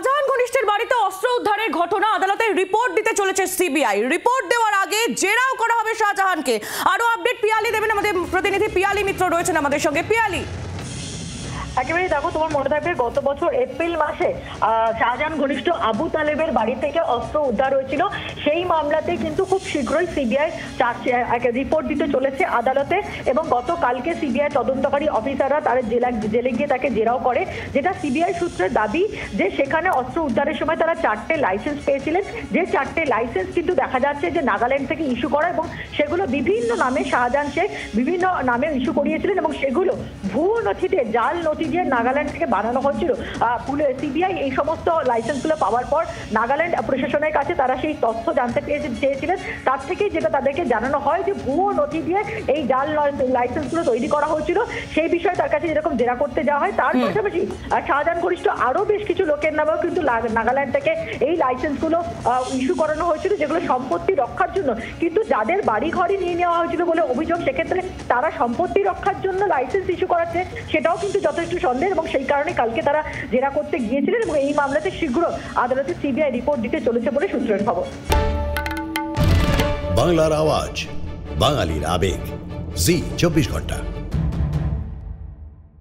শাহজাহান ঘনিষ্ঠের বাড়িতে অস্ত্র উদ্ধারের ঘটনা আদালতে রিপোর্ট দিতে চলেছে সিবিআই। রিপোর্ট দেওয়ার আগে জেরাও করা হবে শাহজাহানকে। আরো আপডেট পিয়ালি দেবেন আমাদের প্রতিনিধি পিয়ালি মিত্র রয়েছেন আমাদের সঙ্গে। পিয়ালি, একেবারে দেখো, তোমার মনে থাকবে গত বছর এপ্রিল মাসে শাহজাহান ঘনিষ্ঠ আবু তালেবের বাড়ি থেকে অস্ত্র উদ্ধার হয়েছিল। সেই মামলাতে কিন্তু খুব শীঘ্রই সিবিআই রিপোর্ট দিতে চলেছে আদালতে, এবং গতকালকে সিবিআই তদন্তকারী অফিসাররা তার জেলে গিয়ে তাকে জেরাও করে। যেটা সিবিআই সূত্রের দাবি যে সেখানে অস্ত্র উদ্ধারের সময় তারা 4টে লাইসেন্স পেয়েছিলেন, যে 4টে লাইসেন্স কিন্তু দেখা যাচ্ছে যে নাগাল্যান্ড থেকে ইস্যু করা, এবং সেগুলো বিভিন্ন নামে শাহজাহান শেখ বিভিন্ন নামে ইস্যু করিয়েছিলেন, এবং সেগুলো ভুয়ো নথিতে জাল নথি দিয়ে নাগাল্যান্ড থেকে বানানো হয়েছিল। সিবিআই এই সমস্ত লাইসেন্সগুলো পাওয়ার পর নাগাল্যান্ড প্রশাসনের কাছে তারা সেই তথ্য জানতে চেয়েছিলেন। তার থেকে যেটা তাদেরকে জানানো হয় যে ভুয়ো নথি দিয়ে এই জাল লাইসেন্সগুলো তৈরি করা হয়েছিল, সেই বিষয়ে তার কাছে যেরকম জেরা করতে যাওয়া হয়। তার পাশাপাশি শাহজাহান ঘনিষ্ঠ আরো বেশ কিছু লোকের নামেও কিন্তু নাগাল্যান্ড থেকে এই লাইসেন্সগুলো ইস্যু করানো হয়েছিল, যেগুলো সম্পত্তি রক্ষার জন্য। কিন্তু যাদের বাড়ি ঘরে নিয়ে নেওয়া হয়েছিল বলে অভিযোগ, সেক্ষেত্রে তারা সম্পত্তি রক্ষার জন্য লাইসেন্স ইস্যু করাচ্ছে, সেটাও কিন্তু যথেষ্ট সন্দেহ, এবং সেই কারণে কালকে তারা জেরা করতে গিয়েছিলেন, এবং এই মামলাতে শীঘ্র আদালতে সিবিআই রিপোর্ট দিতে চলেছে বলে সূত্রের খবর। বাংলার আওয়াজ, বাঙালির আবেগ, জি 24 ঘন্টা।